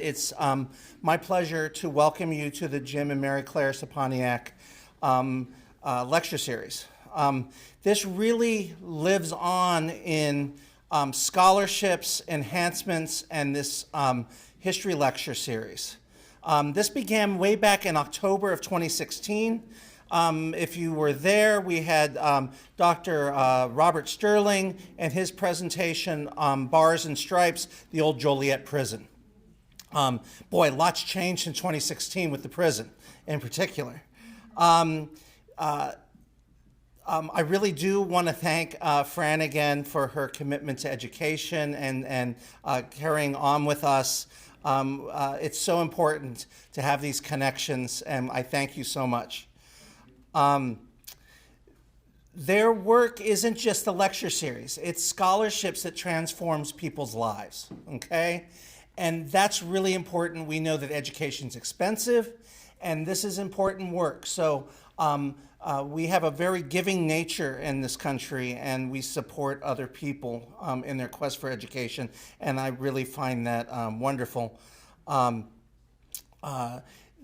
it's my pleasure to welcome you to the Jim and Mary Claire Sczepaniak lecture series. This really lives on in scholarships, enhancements, and this history lecture series. This began way back in October of 2016. If you were there, we had Dr. Robert Sterling and his presentation, Bars and Stripes, the old Joliet prison. Boy, lots changed in 2016 with the prison in particular. I really do want to thank Fran again for her commitment to education and carrying on with us. It's so important to have these connections, and I thank you so much. Their work isn't just a lecture series. It's scholarships that transforms people's lives, okay? And that's really important. We know that education's expensive, and this is important work. So we have a very giving nature in this country, and we support other people in their quest for education, and I really find that wonderful.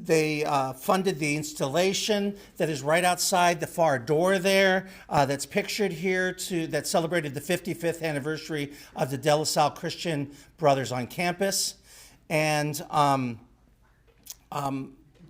They funded the installation that is right outside the far door there, that's pictured here, that celebrated the 55th anniversary of the De La Salle Christian Brothers on campus. And the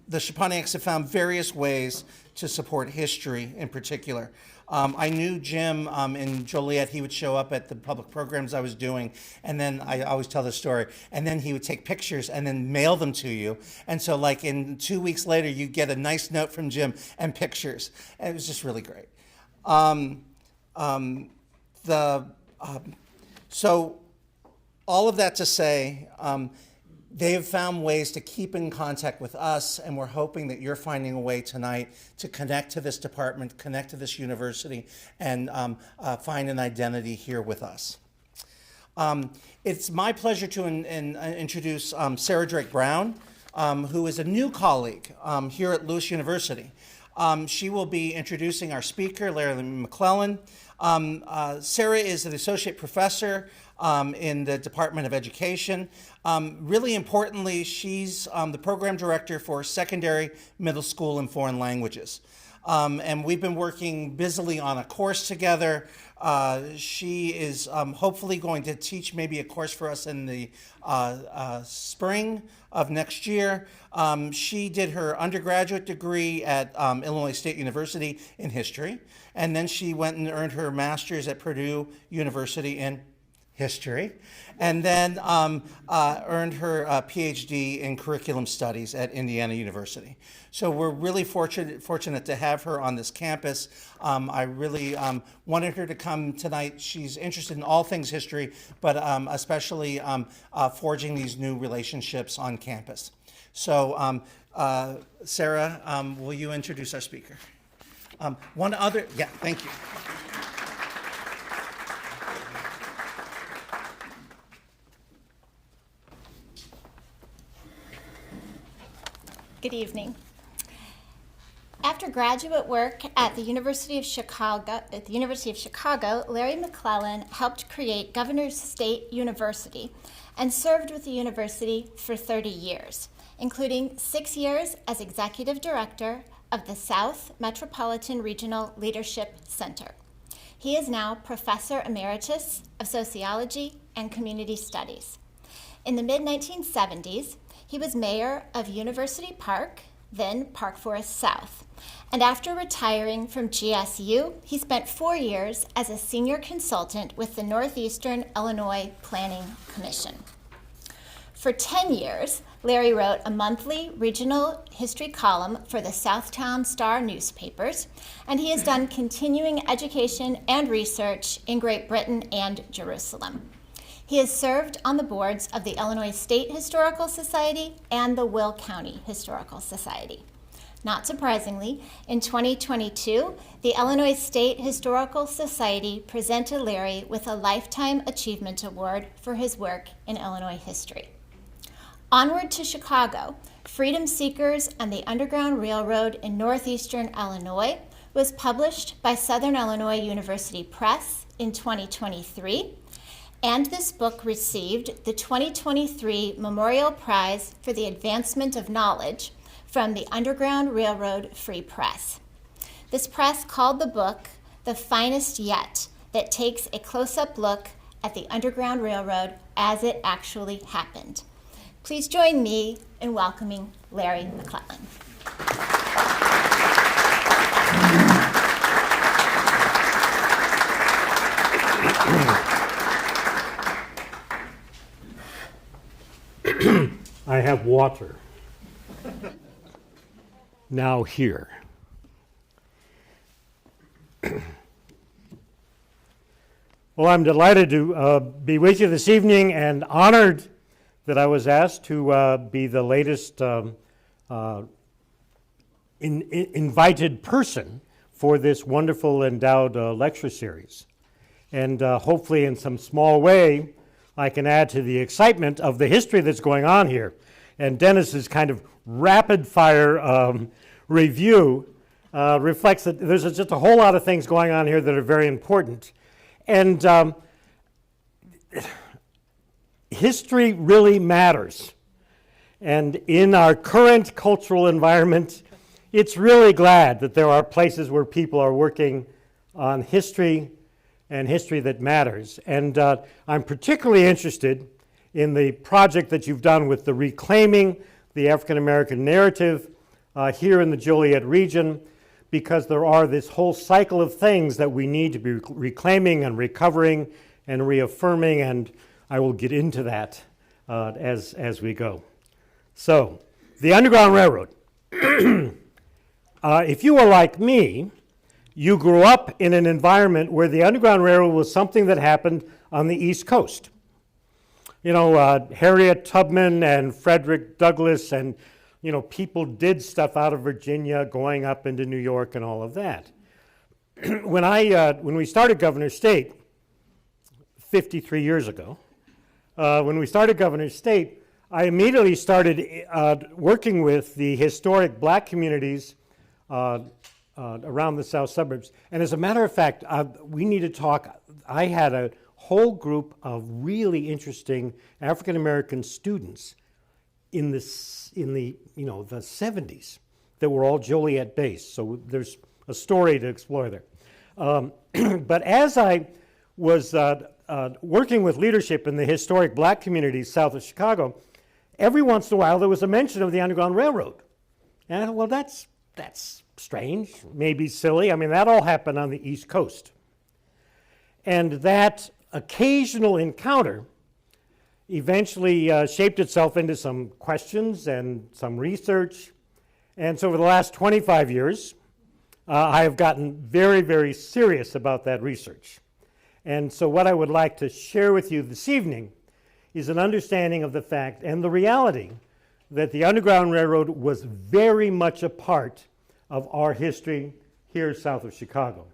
Sczepaniaks have found various ways to support history in particular. I knew Jim in Joliet. He would show up at the public programs I was doing, and then I always tell the story, and then he would take pictures and then mail them to you. And so like in 2 weeks later, you get a nice note from Jim and pictures. And it was just really great. So all of that to say, they have found ways to keep in contact with us, and we're hoping that you're finding a way tonight to connect to this department, connect to this university, and find an identity here with us. It's my pleasure to introduce Sarah Drake Brown, who is a new colleague here at Lewis University. She will be introducing our speaker, Larry McClellan. Sarah is an associate professor in the Department of Education. Really importantly, she's the program director for secondary, middle school, and foreign languages. And we've been working busily on a course together. She is hopefully going to teach maybe a course for us in the spring of next year. She did her undergraduate degree at Illinois State University in history, and then she went and earned her master's at Purdue University in history, and then earned her PhD in curriculum studies at Indiana University. So we're really fortunate to have her on this campus. I really wanted her to come tonight. She's interested in all things history, but especially forging these new relationships on campus. So Sarah, will you introduce our speaker? Thank you. Good evening. After graduate work at the University of Chicago, Larry McClellan helped create Governor's State University and served with the university for 30 years, including 6 years as executive director of the South Metropolitan Regional Leadership Center. He is now Professor Emeritus of Sociology and Community Studies. In the mid-1970s, he was mayor of University Park, then Park Forest South. And after retiring from GSU, he spent 4 years as a senior consultant with the Northeastern Illinois Planning Commission. For 10 years, Larry wrote a monthly regional history column for the Southtown Star newspapers, and he has done continuing education and research in Great Britain and Jerusalem. He has served on the boards of the Illinois State Historical Society and the Will County Historical Society. Not surprisingly, in 2022, the Illinois State Historical Society presented Larry with a Lifetime Achievement Award for his work in Illinois history. Onward to Chicago, Freedom Seekers and the Underground Railroad in Northeastern Illinois was published by Southern Illinois University Press in 2023. And this book received the 2023 Memorial Prize for the Advancement of Knowledge from the Underground Railroad Free Press. This press called the book the finest yet, that takes a close-up look at the Underground Railroad as it actually happened. Please join me in welcoming Larry McClellan. I have water. Now here. Well, I'm delighted to be with you this evening and honored that I was asked to be the latest invited person for this wonderful endowed lecture series. And hopefully in some small way, I can add to the excitement of the history that's going on here. And Dennis's kind of rapid-fire review reflects that there's just a whole lot of things going on here that are very important. And history really matters. And in our current cultural environment, it's really glad that there are places where people are working on history and history that matters. And I'm particularly interested in the project that you've done with the Reclaiming the African American Narrative here in the Joliet region, because there are this whole cycle of things that we need to be reclaiming and recovering and reaffirming, and I will get into that as we go. So, the Underground Railroad. If you are like me, you grew up in an environment where the Underground Railroad was something that happened on the East Coast. You know, Harriet Tubman and Frederick Douglass and, you know, people did stuff out of Virginia going up into New York and all of that. When we started Governor's State 53 years ago, when we started Governor's State, I immediately started working with the historic black communities around the south suburbs. And as a matter of fact, we need to talk. I had a whole group of really interesting African American students in the 70s that were all Joliet based. So there's a story to explore there. But as I was working with leadership in the historic black communities south of Chicago, every once in a while there was a mention of the Underground Railroad. And I thought, well, that's strange, maybe silly. I mean, that all happened on the East Coast. And that occasional encounter eventually shaped itself into some questions and some research. And so over the last 25 years, I have gotten very, very serious about that research. And so what I would like to share with you this evening is an understanding of the fact and the reality that the Underground Railroad was very much a part of our history here south of Chicago.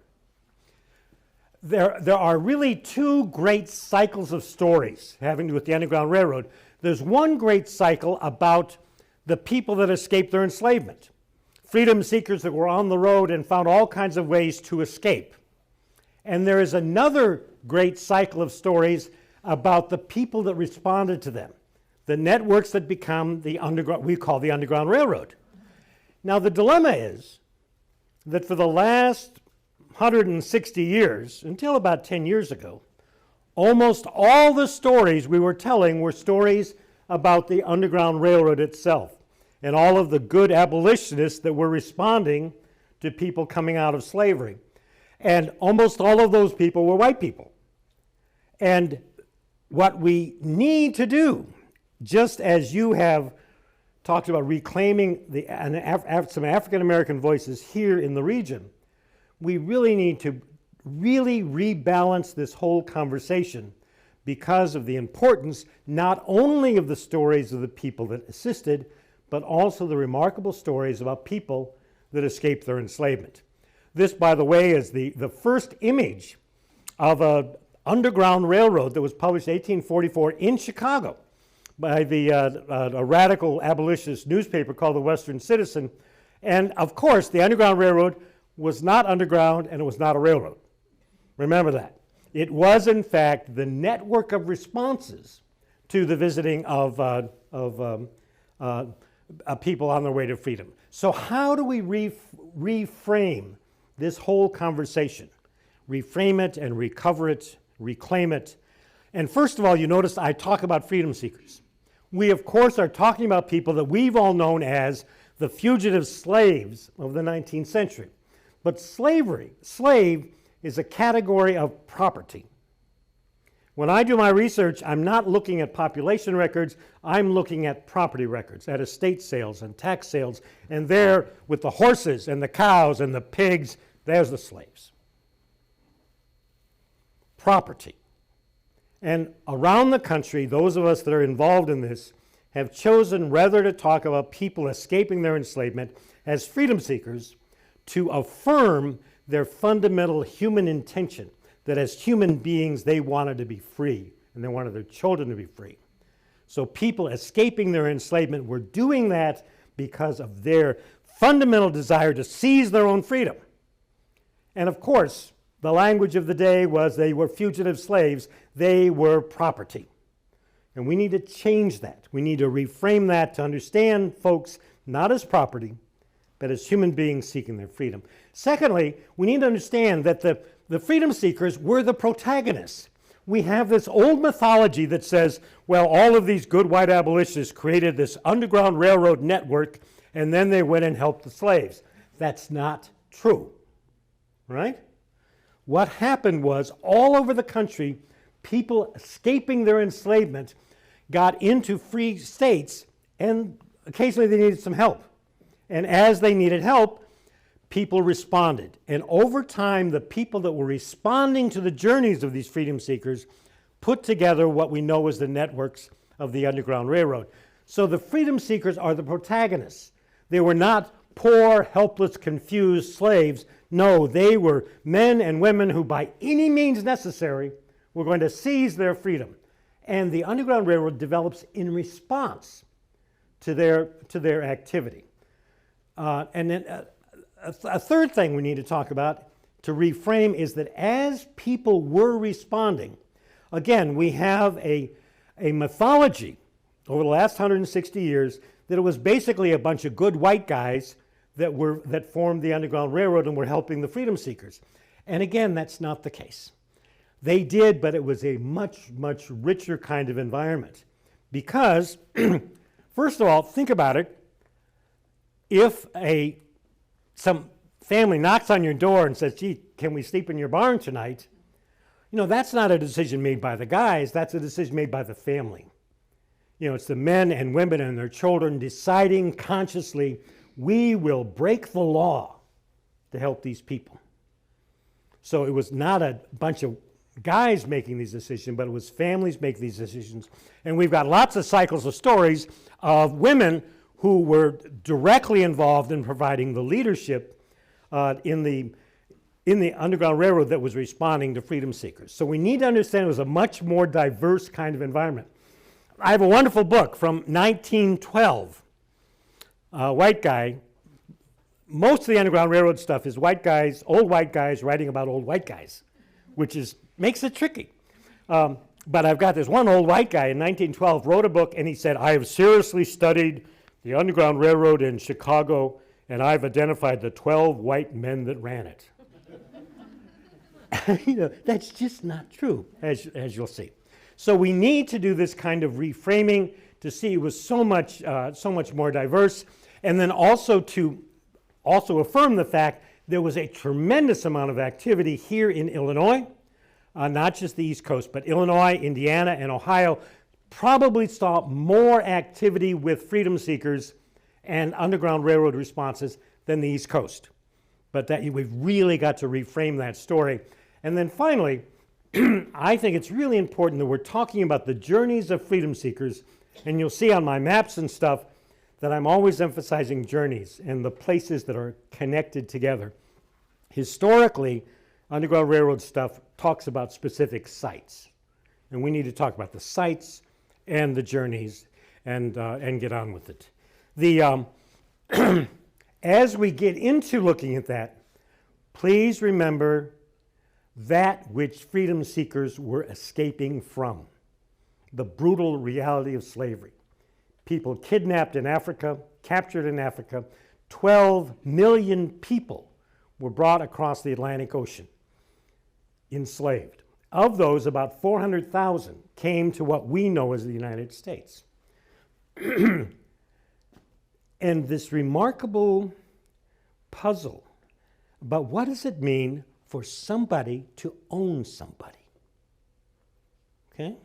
There are really two great cycles of stories having to do with the Underground Railroad. There's one great cycle about the people that escaped their enslavement, freedom seekers that were on the road and found all kinds of ways to escape. And there is another great cycle of stories about the people that responded to them, the networks that become the underground, we call the Underground Railroad. Now the dilemma is that for the last 160 years, until about 10 years ago, almost all the stories we were telling were stories about the Underground Railroad itself and all of the good abolitionists that were responding to people coming out of slavery. And almost all of those people were white people. And what we need to do, just as you have talked about reclaiming some African American voices here in the region, we really need to really rebalance this whole conversation because of the importance not only of the stories of the people that assisted, but also the remarkable stories about people that escaped their enslavement. This, by the way, is the first image of an underground railroad that was published in 1844 in Chicago by a radical abolitionist newspaper called the Western Citizen. And of course, the Underground Railroad was not underground and it was not a railroad. Remember that. It was, in fact, the network of responses to the visiting of people on their way to freedom. So how do we reframe this whole conversation? Reframe it and recover it, reclaim it. And first of all, you notice I talk about freedom seekers. We, of course, are talking about people that we've all known as the fugitive slaves of the 19th century. But slave is a category of property. When I do my research, I'm not looking at population records, I'm looking at property records, at estate sales and tax sales, and there, with the horses and the cows and the pigs, there's the slaves. Property. And around the country, those of us that are involved in this have chosen rather to talk about people escaping their enslavement as freedom seekers to affirm their fundamental human intention that as human beings they wanted to be free and they wanted their children to be free. So people escaping their enslavement were doing that because of their fundamental desire to seize their own freedom. And of course, the language of the day was they were fugitive slaves, they were property. And we need to change that. We need to reframe that to understand folks not as property, but as human beings seeking their freedom. Secondly, we need to understand that the freedom seekers were the protagonists. We have this old mythology that says, well, all of these good white abolitionists created this Underground Railroad network, and then they went and helped the slaves. That's not true, right? What happened was, all over the country, people escaping their enslavement got into free states, and occasionally they needed some help. And as they needed help, people responded. And over time, the people that were responding to the journeys of these freedom seekers put together what we know as the networks of the Underground Railroad. So the freedom seekers are the protagonists. They were not poor, helpless, confused slaves. No, they were men and women who, by any means necessary, were going to seize their freedom. And the Underground Railroad develops in response to their activity. And then a third thing we need to talk about to reframe is that as people were responding, again, we have a mythology over the last 160 years that it was basically a bunch of good white guys that formed the Underground Railroad and were helping the freedom seekers. And again, that's not the case. They did, but it was a much, much richer kind of environment. Because, first of all, think about it. If some family knocks on your door and says, gee, can we sleep in your barn tonight? You know, that's not a decision made by the guys, that's a decision made by the family. You know, it's the men and women and their children deciding consciously, we will break the law to help these people. So it was not a bunch of guys making these decisions, but it was families making these decisions. And we've got lots of cycles of stories of women who were directly involved in providing the leadership in the Underground Railroad that was responding to freedom seekers. So we need to understand it was a much more diverse kind of environment. I have a wonderful book from 1912. White guy. Most of the Underground Railroad stuff is white guys, old white guys writing about old white guys, which makes it tricky. But I've got this one old white guy in 1912 wrote a book, and he said, I have seriously studied the Underground Railroad in Chicago, and I've identified the 12 white men that ran it. You know, that's just not true, as you'll see. So we need to do this kind of reframing to see it was so much more diverse, and then also to affirm the fact there was a tremendous amount of activity here in Illinois, not just the East Coast, but Illinois, Indiana, and Ohio probably saw more activity with freedom seekers and Underground Railroad responses than the East Coast. But we've really got to reframe that story. And then finally, I think it's really important that we're talking about the journeys of freedom seekers, and you'll see on my maps and stuff that I'm always emphasizing journeys and the places that are connected together. Historically, Underground Railroad stuff talks about specific sites, and we need to talk about the sites and the journeys and get on with it. As we get into looking at that, please remember that which freedom seekers were escaping from, the brutal reality of slavery. People kidnapped in Africa, captured in Africa. 12 million people were brought across the Atlantic Ocean, enslaved. Of those, about 400,000 came to what we know as the United States. And this remarkable puzzle about what does it mean for somebody to own somebody? Okay?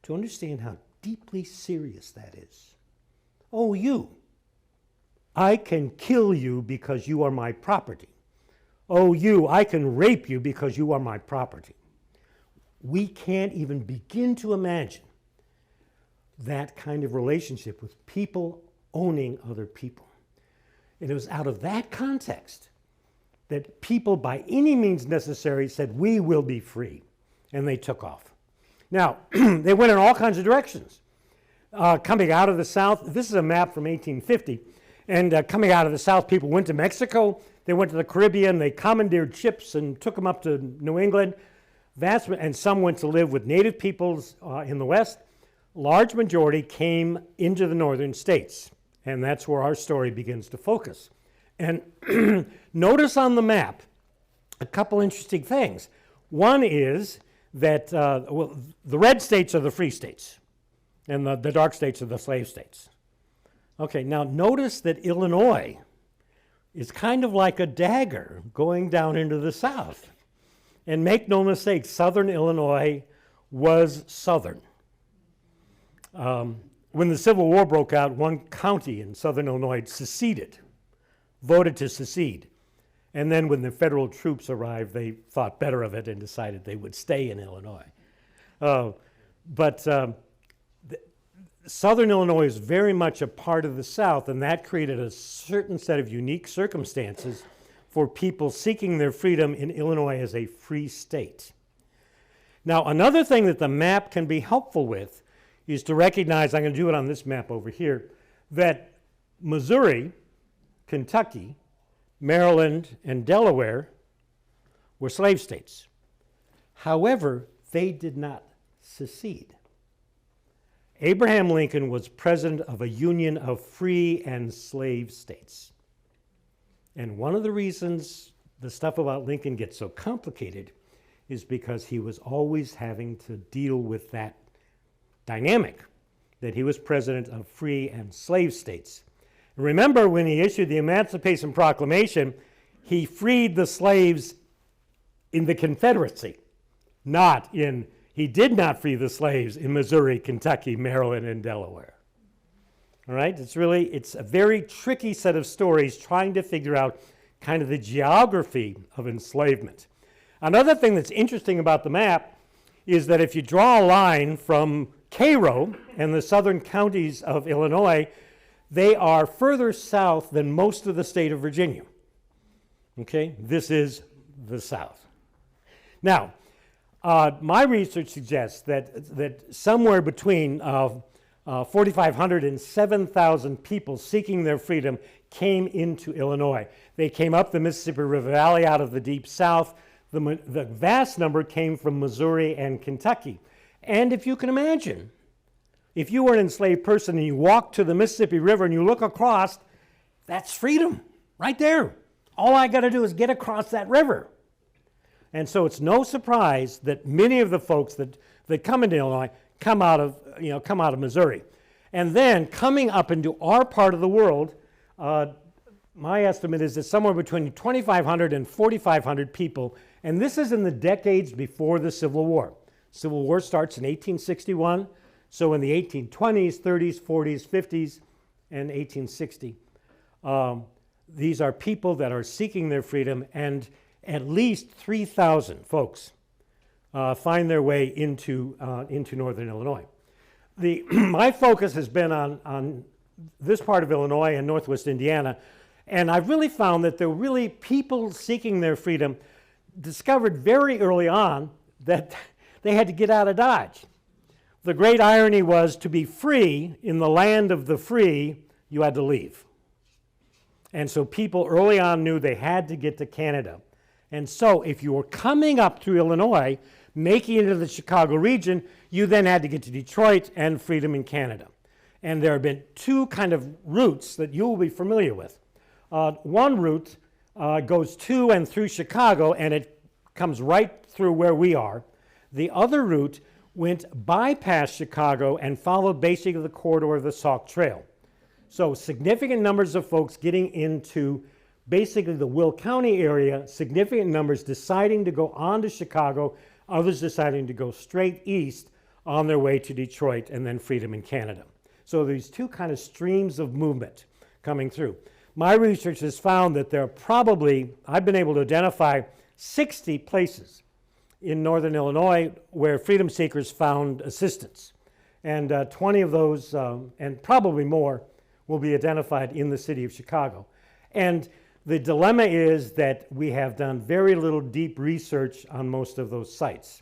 To understand how deeply serious that is. Oh, you. I can kill you because you are my property. Oh, you. I can rape you because you are my property. We can't even begin to imagine that kind of relationship with people owning other people. And it was out of that context that people, by any means necessary, said, we will be free. And they took off. Now, they went in all kinds of directions. Coming out of the South, this is a map from 1850, and coming out of the South, people went to Mexico, they went to the Caribbean, they commandeered ships and took them up to New England, and some went to live with native peoples in the West. Large majority came into the northern states, and that's where our story begins to focus. And notice on the map a couple interesting things. One is that the red states are the free states, and the dark states are the slave states. Okay, now notice that Illinois is kind of like a dagger going down into the South. And make no mistake, Southern Illinois was Southern. When the Civil War broke out, one county in Southern Illinois seceded, voted to secede. And then when the federal troops arrived, they thought better of it and decided they would stay in Illinois. Southern Illinois is very much a part of the South, and that created a certain set of unique circumstances for people seeking their freedom in Illinois as a free state. Now, another thing that the map can be helpful with is to recognize, I'm going to do it on this map over here, that Missouri, Kentucky, Maryland, and Delaware were slave states. However, they did not secede. Abraham Lincoln was president of a union of free and slave states. And one of the reasons the stuff about Lincoln gets so complicated is because he was always having to deal with that dynamic, that he was president of free and slave states. Remember, when he issued the Emancipation Proclamation, he freed the slaves in the Confederacy, he did not free the slaves in Missouri, Kentucky, Maryland, and Delaware. All right, it's a very tricky set of stories trying to figure out kind of the geography of enslavement. Another thing that's interesting about the map is that if you draw a line from Cairo and the southern counties of Illinois, they are further south than most of the state of Virginia. Okay, this is the South. Now, my research suggests that somewhere between 4,500 and 7,000 people seeking their freedom came into Illinois. They came up the Mississippi River Valley out of the deep South. The vast number came from Missouri and Kentucky. And if you can imagine, if you were an enslaved person and you walk to the Mississippi River and you look across, that's freedom right there. All I got to do is get across that river. And so it's no surprise that many of the folks that come into Illinois come out of Missouri. And then coming up into our part of the world, my estimate is that somewhere between 2,500 and 4,500 people, and this is in the decades before the Civil War. Civil War starts in 1861, so in the 1820s, 30s, 40s, 50s, and 1860. These are people that are seeking their freedom, and at least 3,000 folks find their way into northern Illinois. My focus has been on this part of Illinois and northwest Indiana, and I've really found that there were really people seeking their freedom discovered very early on that they had to get out of Dodge. The great irony was, to be free in the land of the free, you had to leave. And so people early on knew they had to get to Canada. And so if you were coming up through Illinois, making it into the Chicago region, you then had to get to Detroit and freedom in Canada. And there have been two kind of routes that you will be familiar with. One route goes to and through Chicago, and it comes right through where we are. The other route went bypast Chicago and followed basically the corridor of the Sauk Trail. So significant numbers of folks getting into basically the Will County area, significant numbers deciding to go on to Chicago, others deciding to go straight east on their way to Detroit and then freedom in Canada. So these two kind of streams of movement coming through. My research has found that there are probably, I've been able to identify 60 places in northern Illinois where freedom seekers found assistance. And 20 of those, and probably more, will be identified in the city of Chicago. And the dilemma is that we have done very little deep research on most of those sites.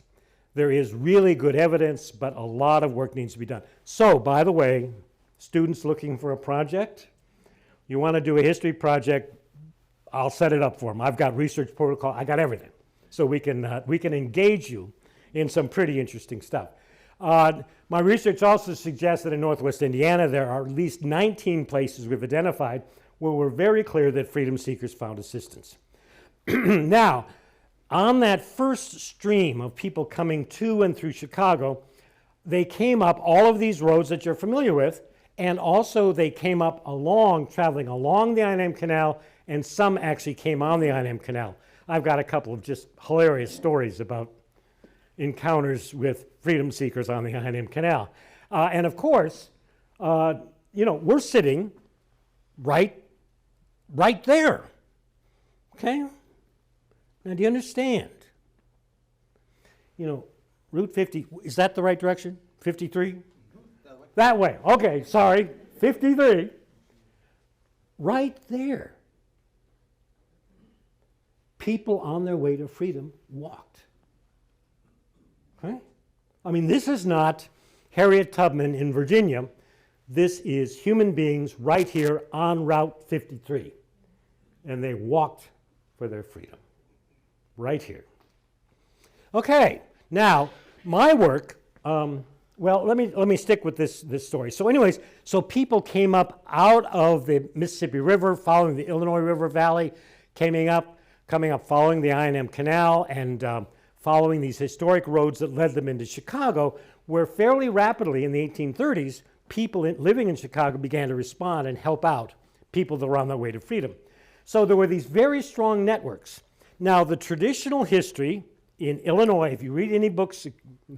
There is really good evidence, but a lot of work needs to be done. So, by the way, students looking for a project, you want to do a history project, I'll set it up for them. I've got research protocol, I got everything. So we can engage you in some pretty interesting stuff. My research also suggests that in Northwest Indiana, there are at least 19 places we've identified where we're very clear that freedom seekers found assistance. Now, on that first stream of people coming to and through Chicago, they came up all of these roads that you're familiar with, and also they came up traveling along the I-9 Canal, and some actually came on the I-9 Canal. I've got a couple of just hilarious stories about encounters with freedom seekers on the I-9 Canal. And of course, we're sitting right there, okay? Now, do you understand? Route 50, is that the right direction? 53? That way. Okay, sorry, 53. Right there. People on their way to freedom walked. Okay? I mean, this is not Harriet Tubman in Virginia. This is human beings right here on Route 53. And they walked for their freedom. Right here. Okay, now, my work, well, let me stick with this story. So anyways, so people came up out of the Mississippi River, following the Illinois River Valley, coming up following the I&M Canal, and following these historic roads that led them into Chicago, where fairly rapidly in the 1830s, people living in Chicago began to respond and help out people that were on their way to freedom. So there were these very strong networks. Now, the traditional history in Illinois, if you read any books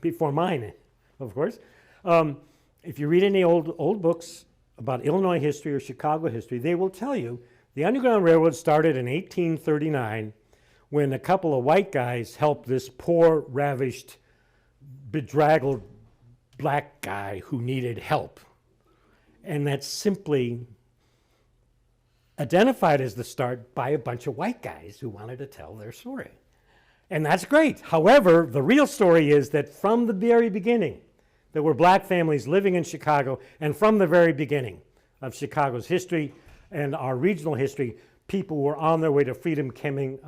before mine, of course, if you read any old books about Illinois history or Chicago history, they will tell you the Underground Railroad started in 1839 when a couple of white guys helped this poor, ravished, bedraggled black guy who needed help. And that's simply identified as the start by a bunch of white guys who wanted to tell their story. And that's great. However, the real story is that from the very beginning, there were black families living in Chicago, and from the very beginning of Chicago's history and our regional history, people were on their way to freedom coming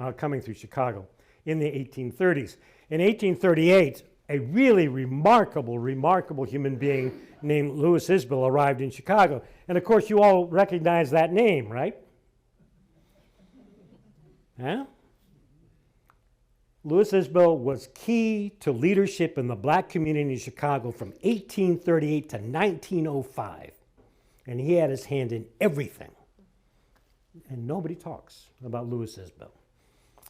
through Chicago in the 1830s. In 1838, a really remarkable human being named Louis Isbell arrived in Chicago. And of course, you all recognize that name, right? Huh? Louis Isbell was key to leadership in the black community in Chicago from 1838 to 1905. And he had his hand in everything. And nobody talks about Louis Isbell.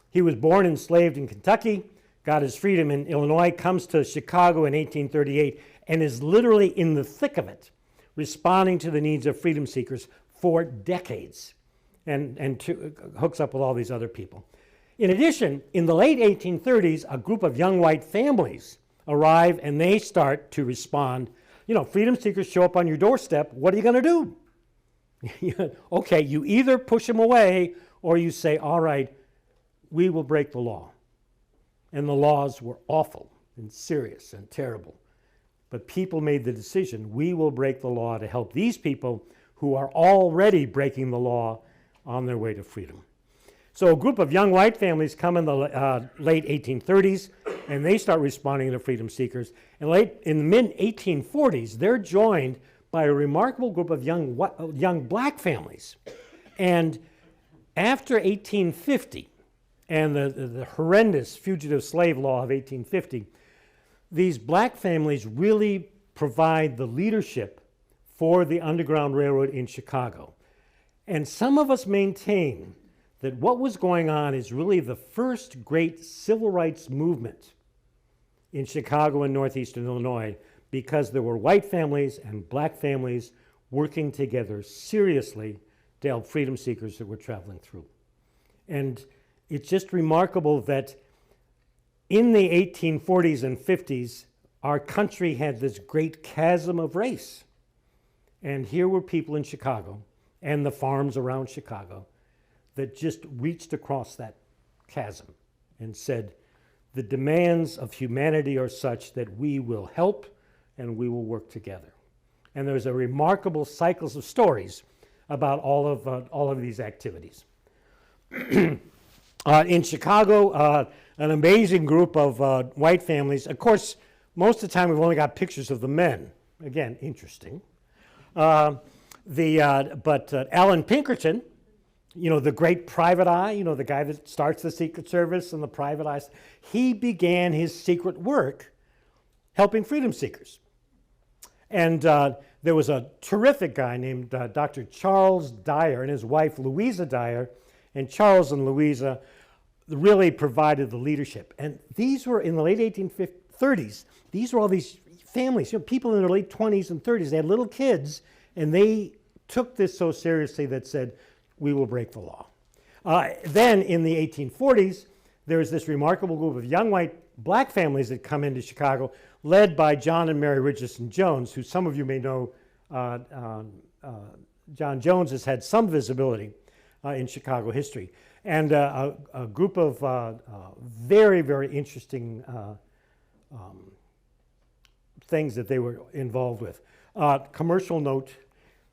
He was born enslaved in Kentucky, got his freedom in Illinois, comes to Chicago in 1838, and is literally in the thick of it, responding to the needs of freedom seekers for decades, and hooks up with all these other people. In addition, in the late 1830s, a group of young white families arrive and they start to respond. Freedom seekers show up on your doorstep. What are you going to do? Okay, you either push them away or you say, all right, we will break the law. And the laws were awful and serious and terrible. But people made the decision, we will break the law to help these people who are already breaking the law on their way to freedom. So a group of young white families come in the late 1830s, and they start responding to freedom seekers. And in the mid-1840s, they're joined by a remarkable group of young black families. And after 1850, and the horrendous fugitive slave law of 1850, these black families really provide the leadership for the Underground Railroad in Chicago. And some of us maintain that what was going on is really the first great civil rights movement in Chicago and northeastern Illinois, because there were white families and black families working together seriously to help freedom seekers that were traveling through. And it's just remarkable that in the 1840s and 50s, our country had this great chasm of race. And here were people in Chicago and the farms around Chicago that just reached across that chasm and said, the demands of humanity are such that we will help and we will work together. And there's a remarkable cycles of stories about all of these activities. In Chicago, an amazing group of white families. Of course, most of the time we've only got pictures of the men. Again, interesting. But Alan Pinkerton, you know, the great private eye, you know, the guy that starts the Secret Service and the private eyes, he began his secret work helping freedom seekers. And there was a terrific guy named Dr. Charles Dyer and his wife Louisa Dyer, and Charles and Louisa really provided the leadership. And these were in the late 1830s, these were all these families, you know, people in their late 20s and 30s, they had little kids, and they took this so seriously that said, we will break the law. Then in the 1840s, there was this remarkable group of young white black families that come into Chicago, led by John and Mary Richardson Jones, who some of you may know. John Jones has had some visibility in Chicago history. And a group of very, very interesting things that they were involved with. Commercial note,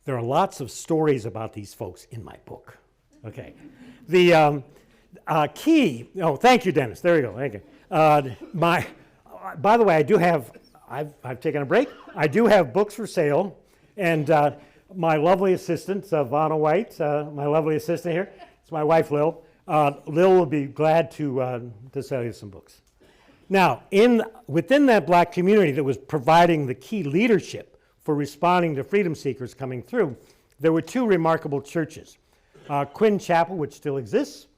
there are lots of stories about these folks in my book. Okay. The key, oh, thank you, Dennis. There you go. Thank you. By the way, I've taken a break. I do have books for sale, and my lovely assistant, Vanna White, my lovely assistant here, it's my wife, Lil. Lil will be glad to sell you some books. Now, within that black community that was providing the key leadership for responding to freedom seekers coming through, there were two remarkable churches. Quinn Chapel, which still exists,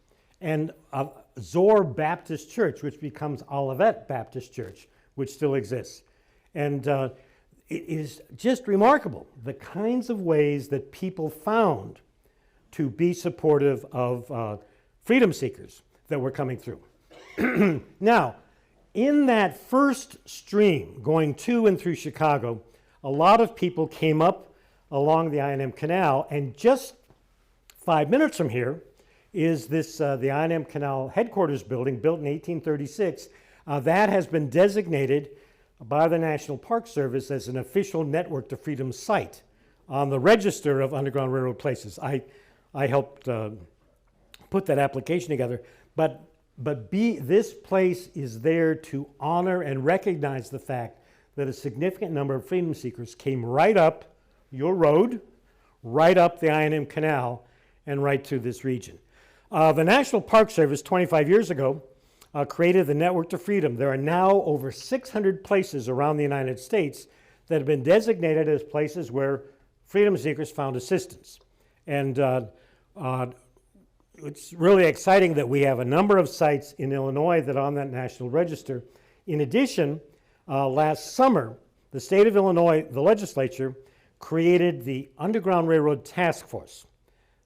and Zoar Baptist Church, which becomes Olivet Baptist Church, which still exists. And it is just remarkable the kinds of ways that people found to be supportive of freedom seekers that were coming through. Now, in that first stream going to and through Chicago, a lot of people came up along the I&M Canal, and just 5 minutes from here is this the I&M Canal headquarters building, built in 1836. That has been designated by the National Park Service as an official Network to Freedom site on the register of Underground Railroad places. I helped put that application together, but this place is there to honor and recognize the fact that a significant number of freedom seekers came right up your road, right up the I&M Canal, and right through this region. The National Park Service 25 years ago created the Network to Freedom. There are now over 600 places around the United States that have been designated as places where freedom seekers found assistance. And it's really exciting that we have a number of sites in Illinois that are on that national register. In addition, last summer, the state of Illinois, the legislature, created the Underground Railroad Task Force.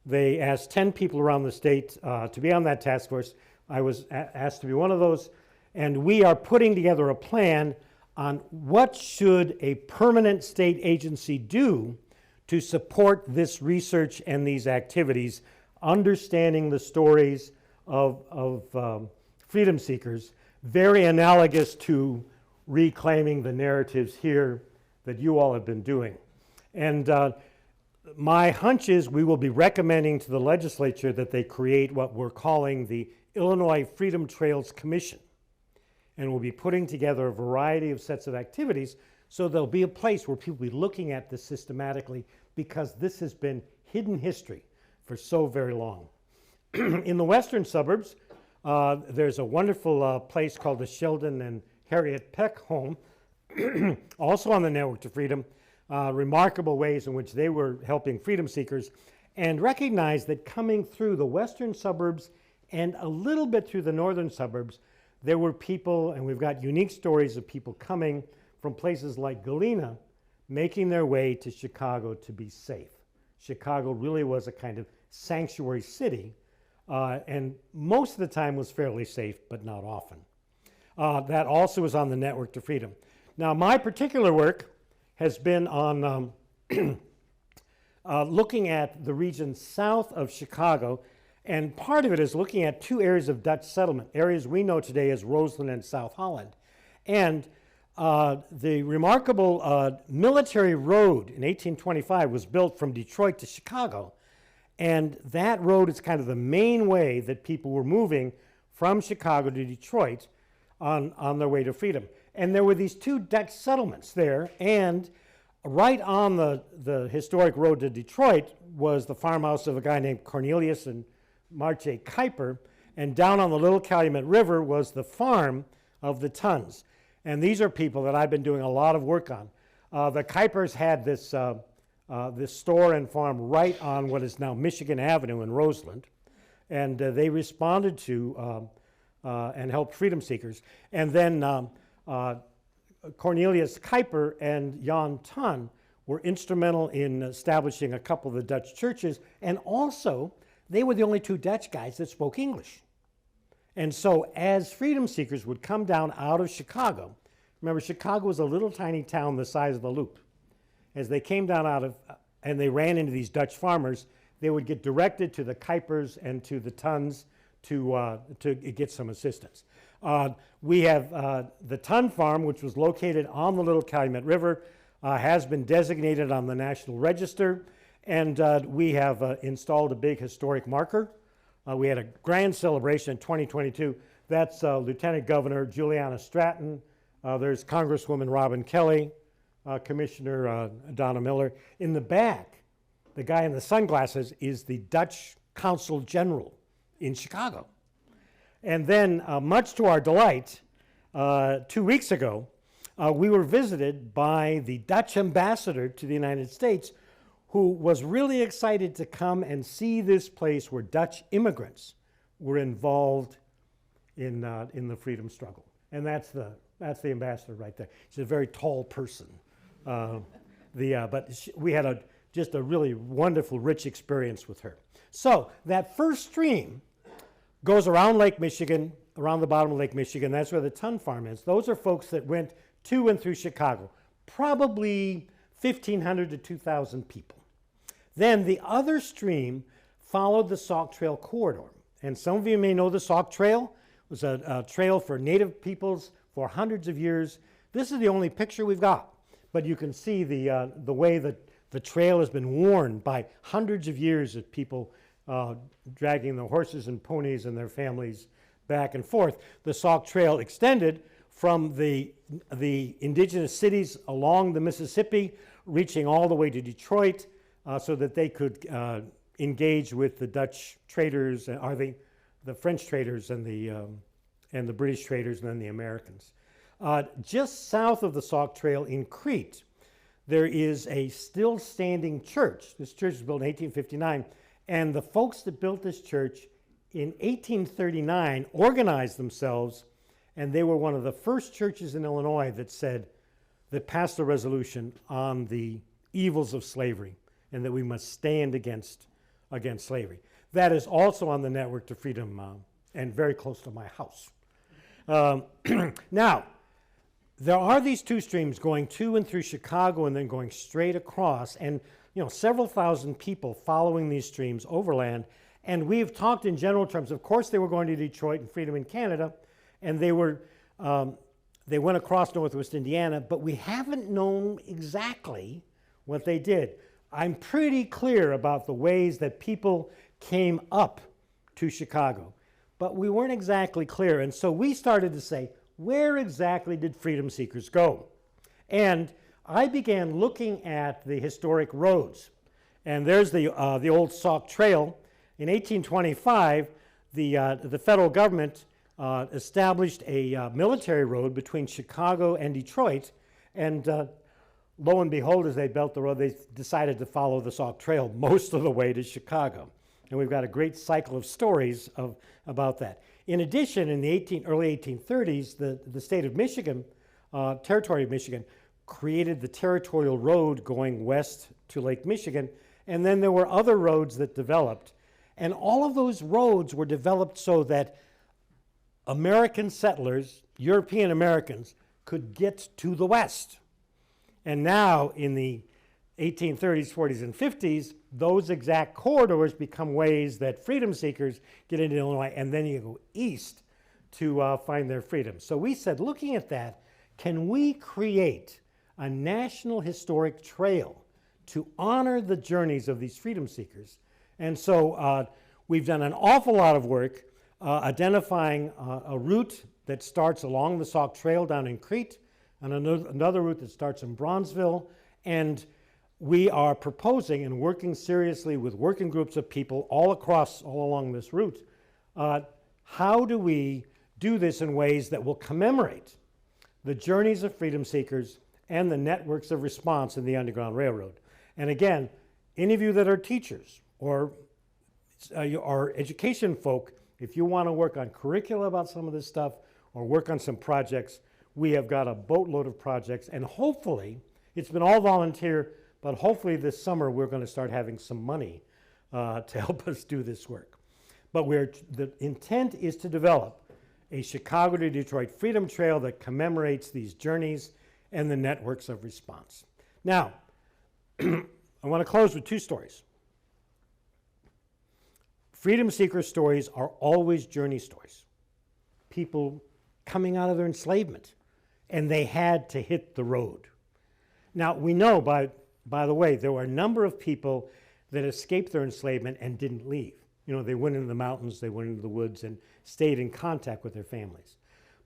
They asked 10 people around the state to be on that task force. I was asked to be one of those, and we are putting together a plan on what should a permanent state agency do to support this research and these activities, understanding the stories of freedom seekers, very analogous to reclaiming the narratives here that you all have been doing. And my hunch is we will be recommending to the legislature that they create what we're calling the Illinois Freedom Trails Commission. And we'll be putting together a variety of sets of activities, so there'll be a place where people will be looking at this systematically, because this has been hidden history for so very long. In the western suburbs, there's a wonderful place called the Sheldon and Harriet Peck Home, also on the Network to Freedom. Remarkable ways in which they were helping freedom seekers, and recognized that coming through the western suburbs and a little bit through the northern suburbs, there were people, and we've got unique stories of people coming from places like Galena, making their way to Chicago to be safe. Chicago really was a kind of sanctuary city, and most of the time was fairly safe, but not often. That also is on the Network to Freedom. Now, my particular work has been on looking at the region south of Chicago, and part of it is looking at two areas of Dutch settlement, areas we know today as Roseland and South Holland. And the remarkable military road in 1825 was built from Detroit to Chicago, and that road is kind of the main way that people were moving from Chicago to Detroit on their way to freedom. And there were these two Dutch settlements there, and right on the historic road to Detroit was the farmhouse of a guy named Cornelius and Marche Kuiper, and down on the Little Calumet River was the farm of the Tuns. And these are people that I've been doing a lot of work on. The Kuipers had this store and farm right on what is now Michigan Avenue in Roseland, and they responded to and helped freedom seekers. And then Cornelius Kuiper and Jan Tun were instrumental in establishing a couple of the Dutch churches, and also they were the only two Dutch guys that spoke English. And so as freedom seekers would come down out of Chicago, remember Chicago was a little tiny town the size of the Loop. As they came down out of, and they ran into these Dutch farmers, they would get directed to the Kuipers and to the Tuns to get some assistance. We have the Tun Farm, which was located on the Little Calumet River, has been designated on the National Register, and we have installed a big historic marker. We had a grand celebration in 2022. That's Lieutenant Governor Juliana Stratton. There's Congresswoman Robin Kelly, Commissioner Donna Miller. In the back, the guy in the sunglasses is the Dutch Consul General in Chicago. And then, much to our delight, 2 weeks ago, we were visited by the Dutch ambassador to the United States, who was really excited to come and see this place where Dutch immigrants were involved in the freedom struggle. And that's the ambassador right there. She's a very tall person. But we had just a really wonderful, rich experience with her. So that first stream goes around Lake Michigan, around the bottom of Lake Michigan. That's where the Tun Farm is. Those are folks that went to and through Chicago, probably 1,500 to 2,000 people. Then the other stream followed the Sauk Trail corridor. And some of you may know the Sauk Trail. It was a trail for Native peoples for hundreds of years. This is the only picture we've got. But you can see the way that the trail has been worn by hundreds of years of people dragging their horses and ponies and their families back and forth. The Sauk Trail extended from the indigenous cities along the Mississippi, reaching all the way to Detroit, so that they could engage with the Dutch traders, or the French traders and the British traders, and then the Americans. Just south of the Sauk Trail in Crete, there is a still standing church. This church was built in 1859, and the folks that built this church in 1839 organized themselves, and they were one of the first churches in Illinois that passed a resolution on the evils of slavery, and that we must stand against slavery. That is also on the Network to Freedom, and very close to my house. Now, there are these two streams going to and through Chicago and then going straight across, and several thousand people following these streams overland. And we've talked in general terms. Of course, they were going to Detroit and Freedom in Canada, and they went across northwest Indiana, but we haven't known exactly what they did. I'm pretty clear about the ways that people came up to Chicago, but we weren't exactly clear. And so we started to say, where exactly did freedom seekers go? And I began looking at the historic roads. And there's the old Sauk Trail. In 1825, the federal government established a military road between Chicago and Detroit. And lo and behold, as they built the road, they decided to follow the Sauk Trail most of the way to Chicago. And we've got a great cycle of stories about that. In addition, in the early 1830s, the state of Michigan, territory of Michigan, created the territorial road going west to Lake Michigan. And then there were other roads that developed. And all of those roads were developed so that American settlers, European Americans, could get to the west. And now in the 1830s, 40s, and 50s, those exact corridors become ways that freedom seekers get into Illinois, and then you go east to find their freedom. So we said, looking at that, can we create a national historic trail to honor the journeys of these freedom seekers? And so we've done an awful lot of work identifying a route that starts along the Sauk Trail down in Crete, and another route that starts in Bronzeville. And we are proposing and working seriously with working groups of people all along this route. How do we do this in ways that will commemorate the journeys of freedom seekers and the networks of response in the Underground Railroad? And again, any of you that are teachers or education folk, if you want to work on curricula about some of this stuff or work on some projects, we have got a boatload of projects. And hopefully, it's been all volunteer, but hopefully this summer we're going to start having some money to help us do this work. But the intent is to develop a Chicago to Detroit Freedom Trail that commemorates these journeys and the networks of response. Now, I want to close with two stories. Freedom seeker stories are always journey stories. People coming out of their enslavement, and they had to hit the road. Now, we know, by the way, there were a number of people that escaped their enslavement and didn't leave. You know, they went into the mountains, they went into the woods, and stayed in contact with their families.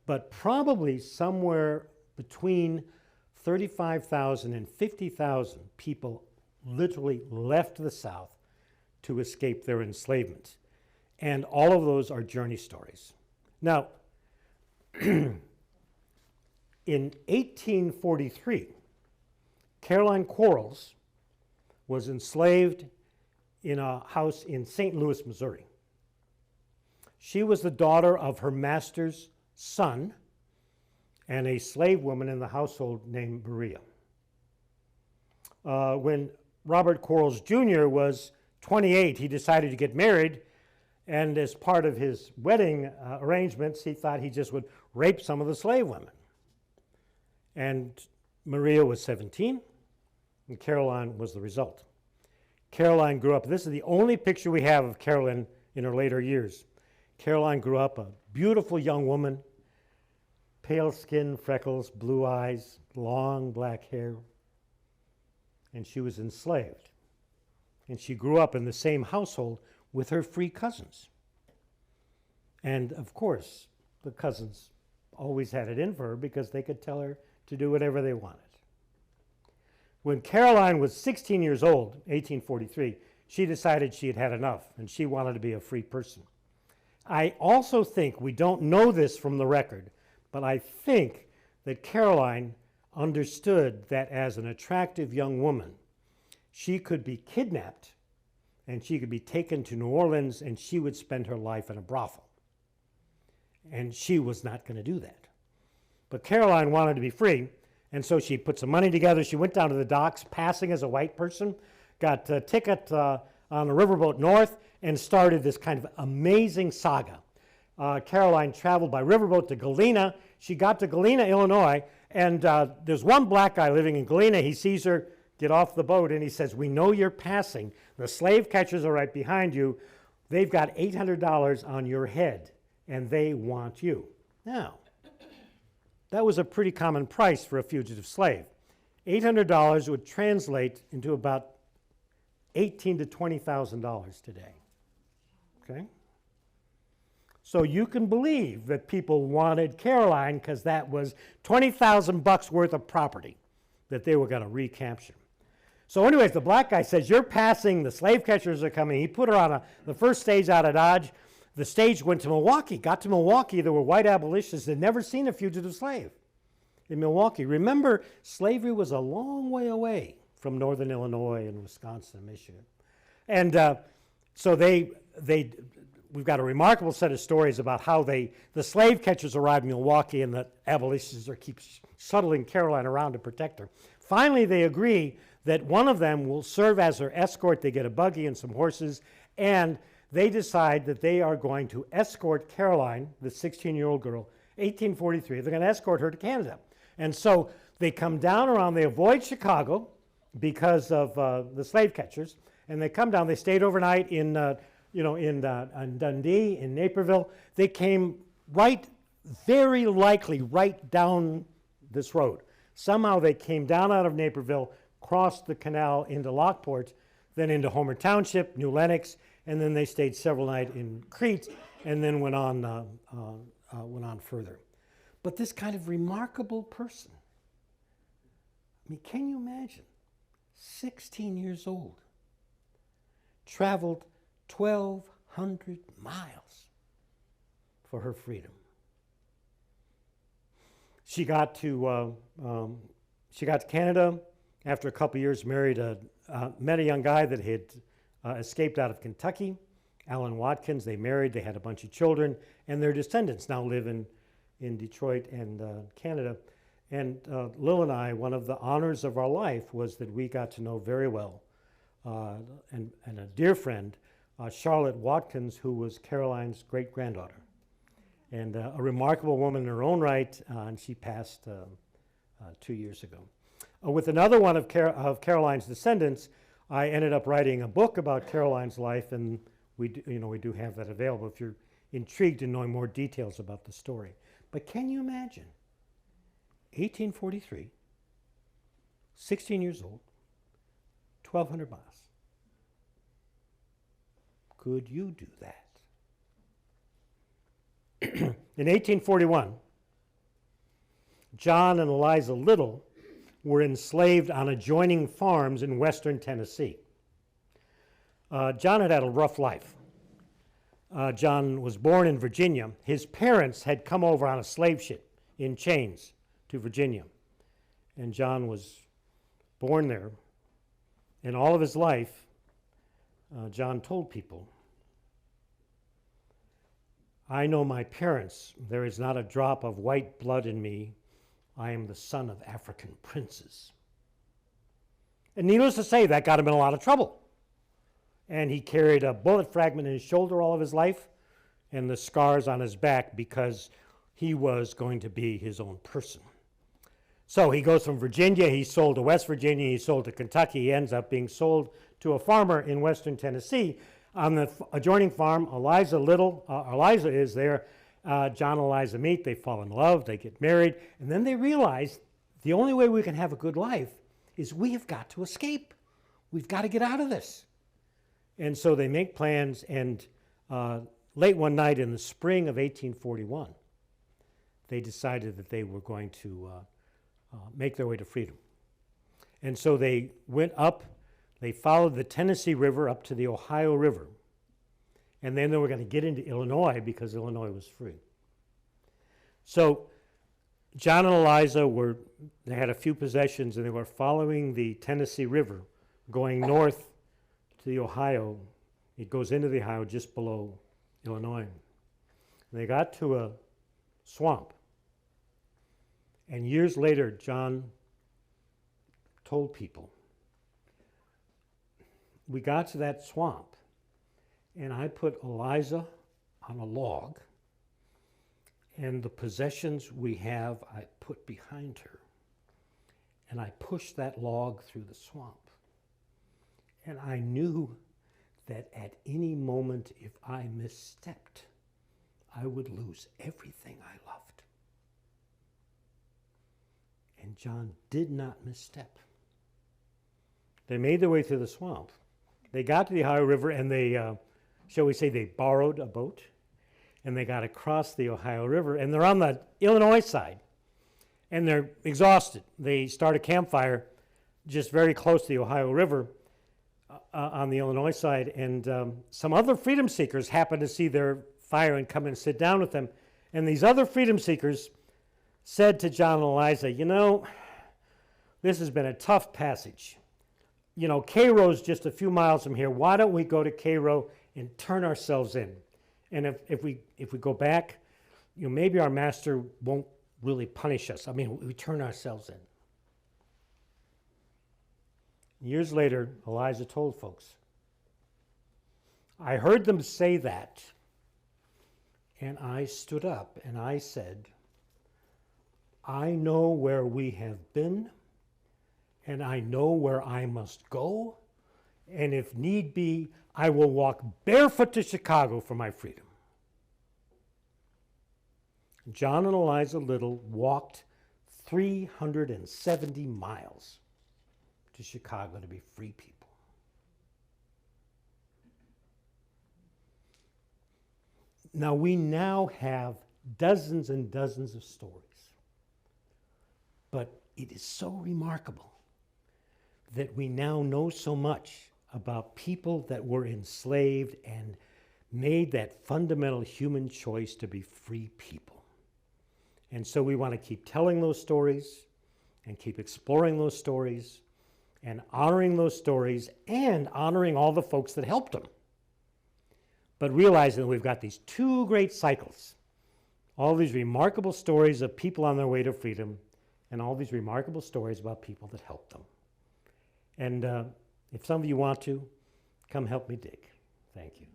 But probably somewhere between 35,000 and 50,000 people literally left the South to escape their enslavement. And all of those are journey stories. Now, in 1843, Caroline Quarles was enslaved in a house in St. Louis, Missouri. She was the daughter of her master's son and a slave woman in the household named Maria. When Robert Quarles Jr. was 28, he decided to get married, and as part of his wedding arrangements, he thought he just would rape some of the slave women. And Maria was 17, and Caroline was the result. Caroline grew up, this is the only picture we have of Caroline in her later years. Caroline grew up a beautiful young woman, pale skin, freckles, blue eyes, long black hair, and she was enslaved. And she grew up in the same household with her free cousins. And of course, the cousins always had it in for her because they could tell her to do whatever they wanted. When Caroline was 16 years old, 1843, she decided she had had enough and she wanted to be a free person. I also think, we don't know this from the record, but I think that Caroline understood that as an attractive young woman, she could be kidnapped and she could be taken to New Orleans and she would spend her life in a brothel. And she was not going to do that. But Caroline wanted to be free, and so she put some money together. She went down to the docks, passing as a white person, got a ticket on a riverboat north, and started this kind of amazing saga. Caroline traveled by riverboat to Galena. She got to Galena, Illinois, and there's one black guy living in Galena. He sees her get off the boat, and he says, "We know you're passing. The slave catchers are right behind you. They've got $800 on your head, and they want you." Now, that was a pretty common price for a fugitive slave. $800 would translate into about $18,000 to $20,000 today. Okay? So you can believe that people wanted Caroline because that was $20,000 worth of property that they were going to recapture. So anyways, the black guy says, you're passing, the slave catchers are coming. He put her on the first stage out of Dodge. The stage went to Milwaukee. Got to Milwaukee, there were white abolitionists that had never seen a fugitive slave in Milwaukee. Remember, slavery was a long way away from northern Illinois and Wisconsin and Michigan. And so we've got a remarkable set of stories about how the slave catchers arrived in Milwaukee and the abolitionists keep shuttling Caroline around to protect her. Finally, they agree that one of them will serve as her escort. They get a buggy and some horses, and they decide that they are going to escort Caroline, the 16-year-old girl, 1843. They're going to escort her to Canada. And so they come down around, they avoid Chicago because of the slave catchers, and they come down. They stayed overnight in Dundee, in Naperville. They came very likely right down this road. Somehow they came down out of Naperville, crossed the canal into Lockport, then into Homer Township, New Lenox, and then they stayed several nights in Crete, and then went on further. But this kind of remarkable person, I mean, can you imagine? 16 years old, traveled 1,200 miles for her freedom. She got to Canada after a couple years. Met a young guy that had escaped out of Kentucky, Alan Watkins. They married. They had a bunch of children, and their descendants now live in Detroit and Canada. And Lil and I, one of the honors of our life was that we got to know very well and a dear friend, Charlotte Watkins, who was Caroline's great-granddaughter. And a remarkable woman in her own right, and she passed 2 years ago. With another one of Caroline's descendants, I ended up writing a book about Caroline's life, and we do have that available if you're intrigued in knowing more details about the story. But can you imagine? 1843, 16 years old, 1,200 miles. Could you do that? In 1841, John and Eliza Little were enslaved on adjoining farms in western Tennessee. John had a rough life. John was born in Virginia. His parents had come over on a slave ship in chains to Virginia. And John was born there. And all of his life, John told people, I know my parents. There is not a drop of white blood in me. I am the son of African princes. And needless to say, that got him in a lot of trouble. And he carried a bullet fragment in his shoulder all of his life and the scars on his back because he was going to be his own person. So he goes from Virginia, he's sold to West Virginia, he's sold to Kentucky, he ends up being sold to a farmer in western Tennessee. On the adjoining farm, Eliza is there. John and Eliza meet, they fall in love, they get married, and then they realize the only way we can have a good life is we have got to escape. We've got to get out of this. And so they make plans, and late one night in the spring of 1841, they decided that they were going to make their way to freedom. And so they went up, they followed the Tennessee River up to the Ohio River, and then they were going to get into Illinois because Illinois was free. So John and Eliza they had a few possessions, and they were following the Tennessee River, going north to the Ohio. It goes into the Ohio just below Illinois. And they got to a swamp. And years later, John told people, we got to that swamp, and I put Eliza on a log, and the possessions we have I put behind her, and I pushed that log through the swamp. And I knew that at any moment, if I misstepped, I would lose everything I loved. And John did not misstep. They made their way through the swamp, They got to the Ohio River and they, shall we say, they borrowed a boat and they got across the Ohio River and they're on the Illinois side and they're exhausted. They start a campfire just very close to the Ohio River on the Illinois side, and some other freedom seekers happen to see their fire and come and sit down with them. And these other freedom seekers said to John and Eliza, you know, this has been a tough passage. You know, Cairo's just a few miles from here. Why don't we go to Cairo and turn ourselves in? And if we go back, you know, maybe our master won't really punish us. I mean, we turn ourselves in. Years later, Eliza told folks, I heard them say that, and I stood up and I said, I know where we have been, and I know where I must go, and if need be, I will walk barefoot to Chicago for my freedom. John and Eliza Little walked 370 miles to Chicago to be free people. Now we now have dozens and dozens of stories, but it is so remarkable that we now know so much about people that were enslaved and made that fundamental human choice to be free people. And so we want to keep telling those stories and keep exploring those stories and honoring those stories and honoring all the folks that helped them. But realizing that we've got these two great cycles, all these remarkable stories of people on their way to freedom and all these remarkable stories about people that helped them. And if some of you want to, come help me dig. Thank you.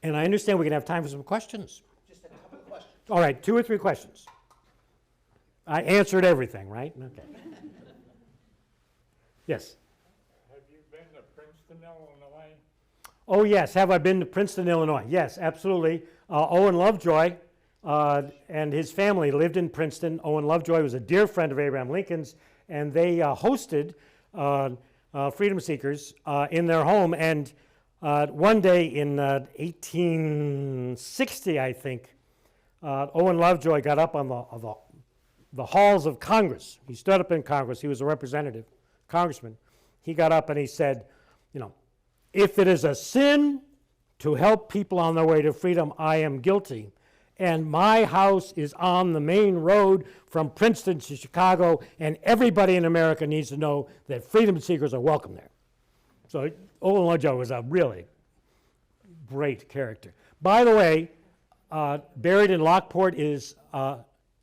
And I understand we can have time for some questions. Just a couple of questions. All right, 2 or 3 questions. I answered everything, right? Okay. Yes? Have you been to Princeton, Illinois? Oh, yes. Have I been to Princeton, Illinois? Yes, absolutely. Owen Lovejoy and his family lived in Princeton. Owen Lovejoy was a dear friend of Abraham Lincoln's, and they hosted freedom seekers in their home. And one day in 1860, I think, Owen Lovejoy got up on the halls of Congress. He stood up in Congress. He was a representative, congressman. He got up and he said, you know, if it is a sin to help people on their way to freedom, I am guilty. And my house is on the main road from Princeton to Chicago, and everybody in America needs to know that freedom seekers are welcome there. So Owen Lovejoy was a really great character. By the way, buried in Lockport is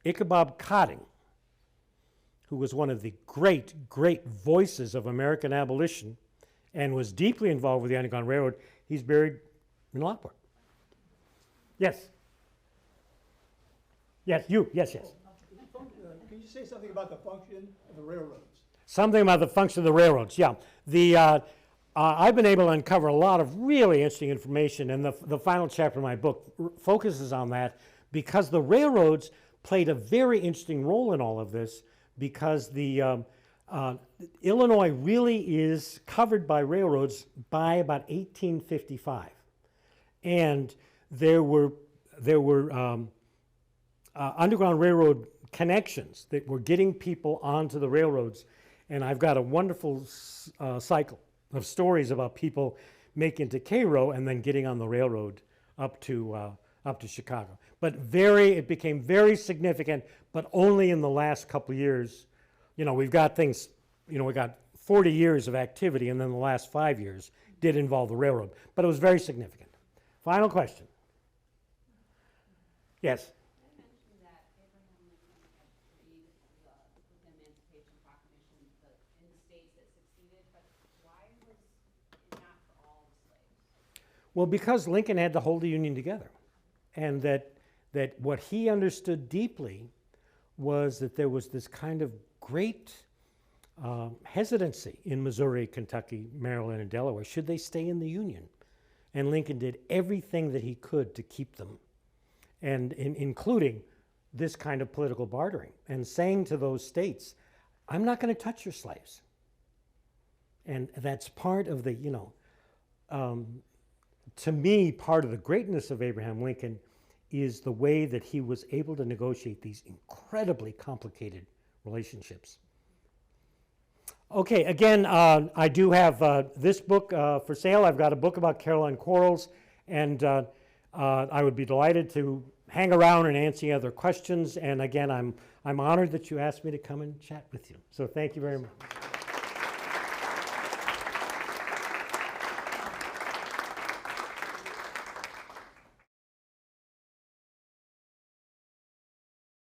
Ichabod Cotting, who was one of the great, great voices of American abolition and was deeply involved with the Underground Railroad. He's buried in Lockport. Yes? Yes, you. Yes, yes. Can you say something about the function of the railroads? Something about the function of the railroads, yeah. I've been able to uncover a lot of really interesting information, and the final chapter of my book focuses on that because the railroads played a very interesting role in all of this, because the Illinois really is covered by railroads by about 1855, and there were Underground Railroad connections that were getting people onto the railroads, and I've got a wonderful cycle of stories about people making to Cairo and then getting on the railroad up to Chicago. But it became very significant, but only in the last couple of years. You know, we've got things, you know, we got 40 years of activity, and then the last 5 years did involve the railroad, but it was very significant. Final question. Yes? You mentioned that Abraham Lincoln had freed the Emancipation Proclamation in the states that succeeded, but why was it not for all the slaves? Well, because Lincoln had to hold the Union together, and that what he understood deeply was that there was this kind of great hesitancy in Missouri, Kentucky, Maryland, and Delaware. Should they stay in the Union? And Lincoln did everything that he could to keep them, and including this kind of political bartering and saying to those states, I'm not going to touch your slaves. And that's part of the, to me, part of the greatness of Abraham Lincoln is the way that he was able to negotiate these incredibly complicated relationships. Okay, again, I do have this book for sale. I've got a book about Caroline Quarles, and I would be delighted to hang around and answer other questions. And again, I'm honored that you asked me to come and chat with you. So thank you very much.